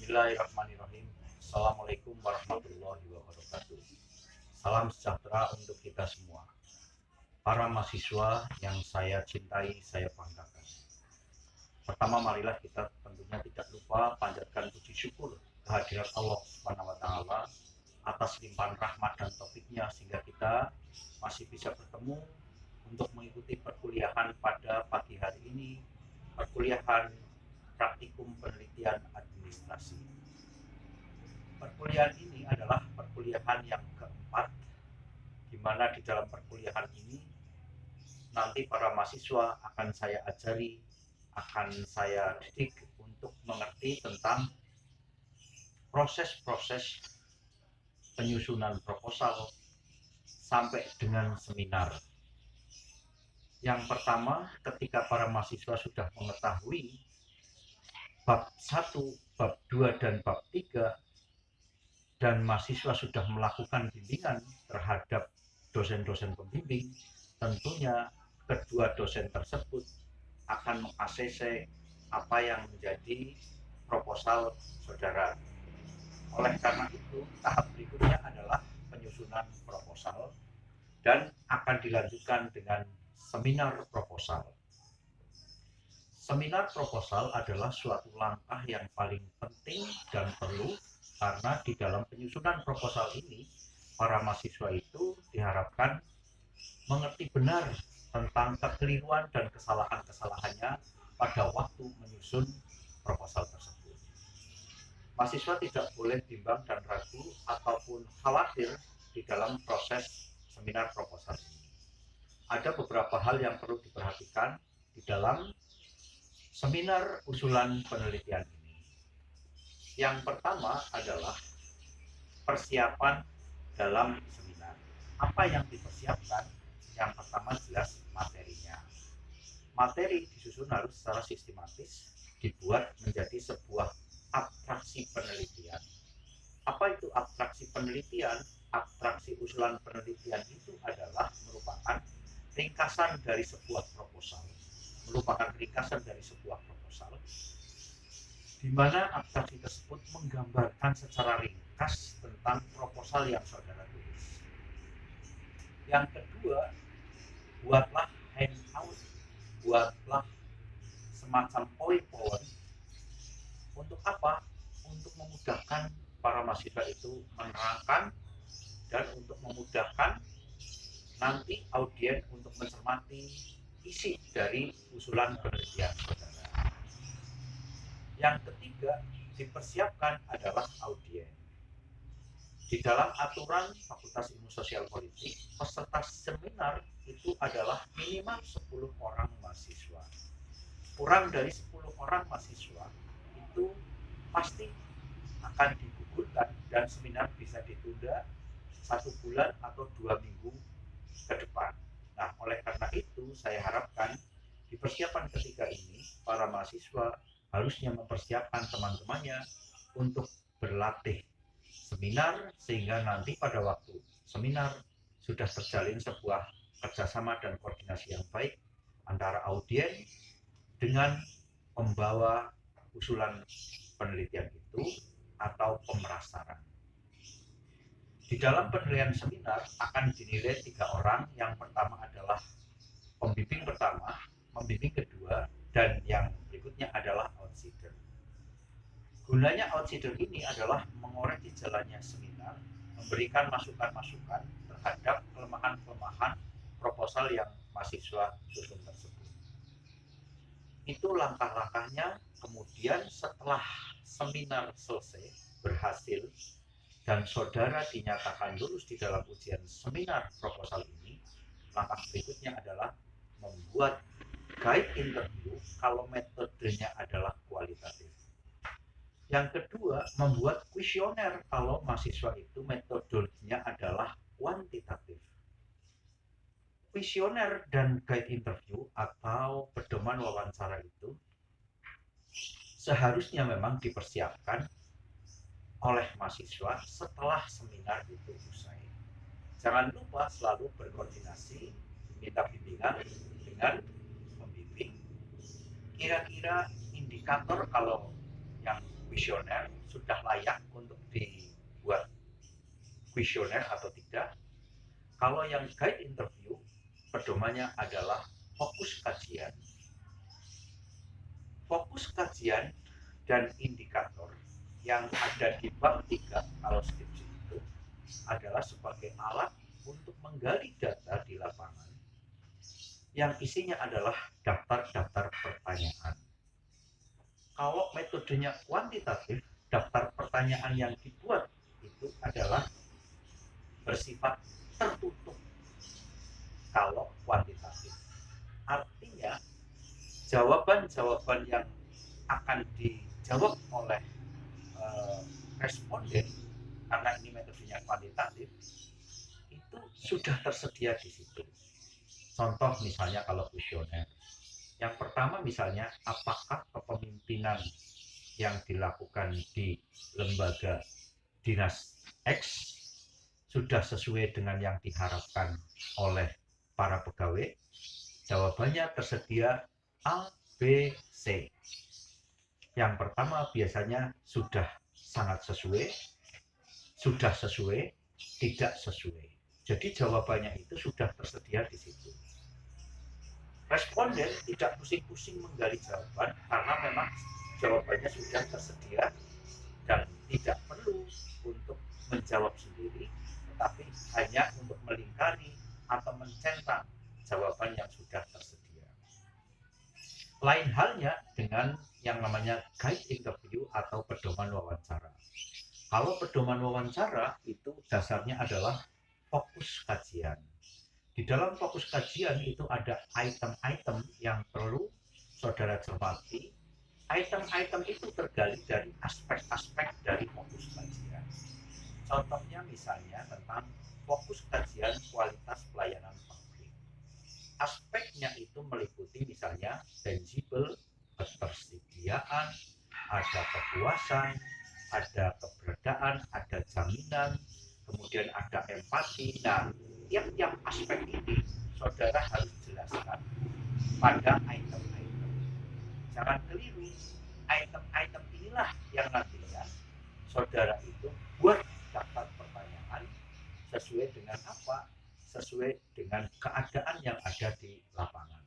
Bismillahirrahmanirrahim. Assalamualaikum warahmatullahi wabarakatuh. Salam sejahtera untuk kita semua. Para mahasiswa yang saya cintai, saya banggakan. Pertama, marilah kita tentunya tidak lupa panjatkan puji syukur kehadirat Allah Subhanahu wa taala atas limpahan rahmat dan taufiknya sehingga kita masih bisa bertemu untuk mengikuti perkuliahan pada pagi hari ini, perkuliahan praktikum penelitian administrasi. Perkuliahan ini adalah perkuliahan yang keempat, di mana di dalam perkuliahan ini nanti para mahasiswa akan saya ajari, akan saya didik untuk mengerti tentang proses-proses penyusunan proposal sampai dengan seminar. Yang pertama, ketika para mahasiswa sudah mengetahui bab 1, bab 2, dan bab 3, dan mahasiswa sudah melakukan bimbingan terhadap dosen-dosen pembimbing, tentunya kedua dosen tersebut akan meng-ACC apa yang menjadi proposal saudara. Oleh karena itu, tahap berikutnya adalah penyusunan proposal dan akan dilanjutkan dengan seminar proposal. Seminar proposal adalah suatu langkah yang paling penting dan perlu karena di dalam penyusunan proposal ini para mahasiswa itu diharapkan mengerti benar tentang kekeliruan dan kesalahan-kesalahannya pada waktu menyusun proposal tersebut. Mahasiswa tidak boleh bimbang dan ragu ataupun khawatir di dalam proses seminar proposal ini. Ada beberapa hal yang perlu diperhatikan di dalam seminar usulan penelitian ini. Yang pertama adalah persiapan dalam seminar. Apa yang dipersiapkan? Yang pertama jelas materinya. Materi disusun harus secara sistematis, dibuat menjadi sebuah abstraksi penelitian. Apa itu abstraksi penelitian? Abstraksi usulan penelitian itu adalah merupakan ringkasan dari sebuah proposal. Di mana abstraksi tersebut menggambarkan secara ringkas tentang proposal yang saudara tulis. Yang kedua, buatlah handout, buatlah semacam PowerPoint. Untuk apa? Untuk memudahkan para mahasiswa itu menerangkan dan untuk memudahkan nanti audien untuk mencermati isi dari usulan penelitian saudara. Yang ketiga, dipersiapkan adalah audien. Di dalam aturan Fakultas Ilmu Sosial Politik, peserta seminar itu adalah minimal 10 orang mahasiswa. Kurang dari 10 orang mahasiswa itu pasti akan digugurkan dan seminar bisa ditunda 1 bulan atau 2 minggu ke depan. Nah, oleh karena itu saya harapkan di persiapan ketiga ini para mahasiswa harusnya mempersiapkan teman-temannya untuk berlatih seminar sehingga nanti pada waktu seminar sudah terjalin sebuah kerjasama dan koordinasi yang baik antara audien dengan pembawa usulan penelitian itu atau pemerasaran. Di dalam penilaian seminar akan dinilai 3 orang. Yang pertama adalah pembimbing pertama, pembimbing kedua, dan yang berikutnya adalah outsider. Gunanya outsider ini adalah mengoreksi jalannya seminar, memberikan masukan-masukan terhadap kelemahan-kelemahan proposal yang mahasiswa susun tersebut. Itu langkah-langkahnya. Kemudian setelah seminar selesai, berhasil, dan saudara dinyatakan lulus di dalam ujian seminar proposal ini, langkah berikutnya adalah membuat guide interview kalau metodenya adalah kualitatif. Yang kedua, membuat kuesioner kalau mahasiswa itu metodologinya adalah kuantitatif. Kuesioner dan guide interview atau pedoman wawancara itu seharusnya memang dipersiapkan oleh mahasiswa setelah seminar itu usai. Jangan lupa selalu berkoordinasi, minta bimbingan dengan pembimbing. Kira-kira indikator kalau yang kuesioner sudah layak untuk dibuat kuesioner atau tidak. Kalau yang guide interview, pedomannya adalah fokus kajian. Fokus kajian dan indikator yang ada di bab 3 kalau skripsi itu adalah sebagai alat untuk menggali data di lapangan yang isinya adalah daftar-daftar pertanyaan. Kalau metodenya kuantitatif, daftar pertanyaan yang dibuat itu adalah bersifat tertutup. Kalau kuantitatif, artinya jawaban-jawaban yang akan dijawab oleh responden, karena ini metodenya kuantitatif, itu sudah tersedia di situ. Contoh misalnya kalau kuesioner, yang pertama misalnya, apakah kepemimpinan yang dilakukan di lembaga dinas X sudah sesuai dengan yang diharapkan oleh para pegawai? Jawabannya tersedia A, B, C. Yang pertama biasanya sudah sangat sesuai, sudah sesuai, tidak sesuai. Jadi jawabannya itu sudah tersedia di situ. Responden tidak pusing-pusing menggali jawaban karena memang jawabannya sudah tersedia dan tidak perlu untuk menjawab sendiri, tetapi hanya untuk melingkari atau mencentang jawaban yang sudah tersedia. Lain halnya dengan yang namanya guide interview atau pedoman wawancara. Kalau pedoman wawancara itu dasarnya adalah fokus kajian. Di dalam fokus kajian itu ada item-item yang perlu saudara cermati. Item-item itu tergali dari aspek-aspek dari fokus kajian. Contohnya misalnya tentang fokus kajian kualitas pelayanan publik. Aspeknya itu meliputi misalnya tangible, ketersediaan, ada kepuasan, ada keberadaan, ada jaminan, kemudian ada empati. Nah, tiap-tiap aspek ini saudara harus jelaskan pada item-item. Jangan keliru, item-item inilah yang nantinya saudara itu buat daftar pertanyaan sesuai dengan apa? Sesuai dengan keadaan yang ada di lapangan.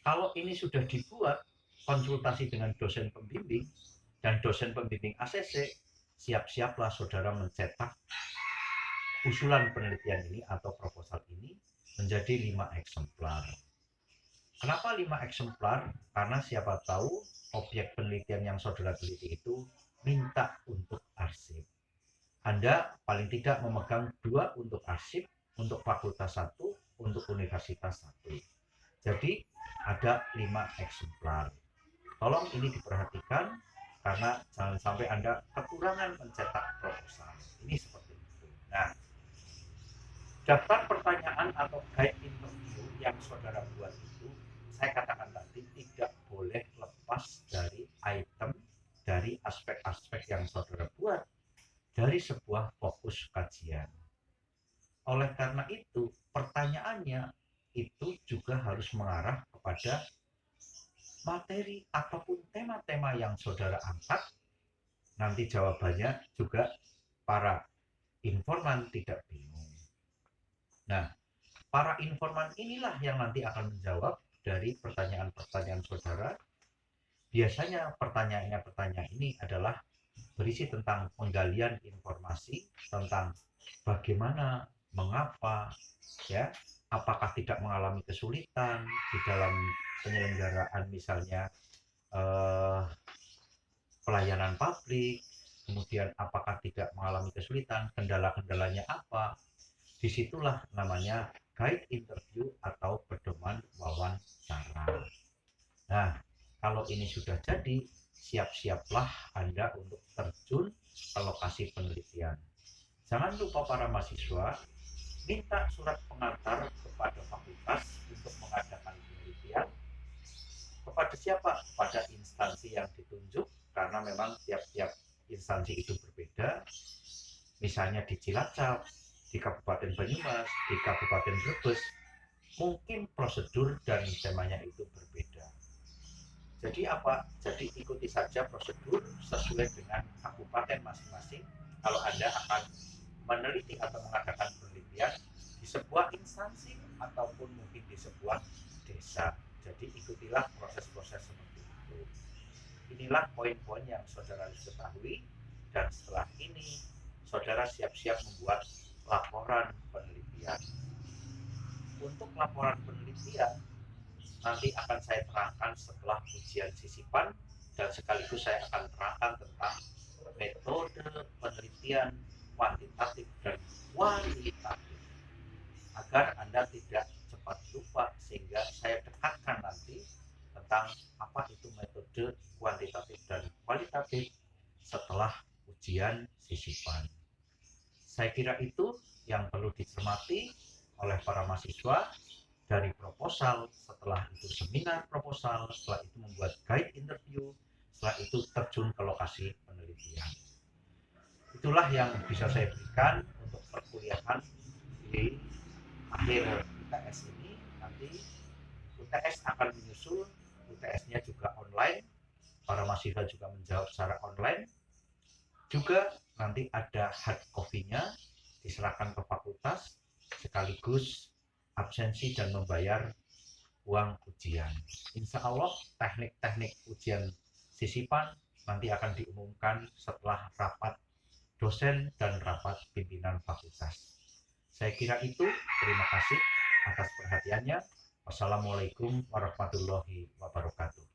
Kalau ini sudah dibuat, konsultasi dengan dosen pembimbing dan dosen pembimbing ACC, siap-siaplah saudara mencetak usulan penelitian ini atau proposal ini menjadi 5 eksemplar. Kenapa 5 eksemplar? Karena siapa tahu objek penelitian yang saudara teliti itu minta untuk arsip. Anda paling tidak memegang 2 untuk arsip, untuk fakultas 1, untuk universitas 1. Jadi ada 5 eksemplar. Tolong ini diperhatikan karena jangan sampai Anda kekurangan mencetak proposal. Ini seperti itu. Nah, daftar pertanyaan atau guide interview yang saudara buat itu, saya katakan tadi, tidak boleh lepas dari item, dari aspek-aspek yang saudara buat dari sebuah fokus kajian. Oleh karena itu, pertanyaannya itu juga harus mengarah kepada materi ataupun tema-tema yang saudara angkat. Nanti jawabannya juga para informan tidak bingung. Nah, para informan inilah yang nanti akan menjawab dari pertanyaan-pertanyaan saudara. Biasanya pertanyaan ini adalah berisi tentang penggalian informasi tentang bagaimana, mengapa, ya, apakah tidak mengalami kesulitan di dalam penyelenggaraan misalnya pelayanan publik, kemudian apakah tidak mengalami kesulitan, kendala-kendalanya apa. Disitulah namanya guide interview atau pedoman wawancara. Nah, kalau ini sudah jadi, siap-siaplah Anda untuk terjun ke lokasi penelitian. Jangan lupa para mahasiswa, minta surat pengantar kepada fakultas untuk mengadakan penelitian. Kepada siapa? Kepada instansi yang ditunjuk, karena memang tiap-tiap instansi itu berbeda. Misalnya di Cilacap, di Kabupaten Banyumas, di Kabupaten Brebes, mungkin prosedur dan temanya itu berbeda. Jadi apa? Jadi ikuti saja prosedur sesuai dengan kabupaten masing-masing. Kalau Anda akan meneliti atau mengadakan penelitian di sebuah instansi ataupun mungkin di sebuah desa. Jadi ikutilah proses-proses seperti itu. Inilah poin-poin yang saudara harus ketahui, dan setelah ini saudara siap-siap membuat laporan penelitian. Untuk laporan penelitian nanti akan saya terangkan setelah ujian sisipan, dan sekaligus saya akan terangkan tentang metode penelitian kuantitatif dan kualitatif agar Anda tidak cepat lupa, sehingga saya dekatkan nanti tentang apa itu metode kuantitatif dan kualitatif setelah ujian sisipan. Saya kira itu yang perlu dicermati oleh para mahasiswa. Dari proposal, setelah itu seminar proposal, setelah itu membuat guide interview, setelah itu terjun ke lokasi penelitian. Itulah yang bisa saya berikan untuk perkuliahan di akhir UTS ini. Nanti UTS akan menyusul, UTS-nya juga online, para mahasiswa juga menjawab secara online. Juga nanti ada hard copy-nya diserahkan ke fakultas, sekaligus absensi dan membayar uang ujian. Insya Allah teknik-teknik ujian sisipan nanti akan diumumkan setelah rapat dosen dan rapat pimpinan fakultas. Saya kira itu. Terima kasih atas perhatiannya. Wassalamualaikum warahmatullahi wabarakatuh.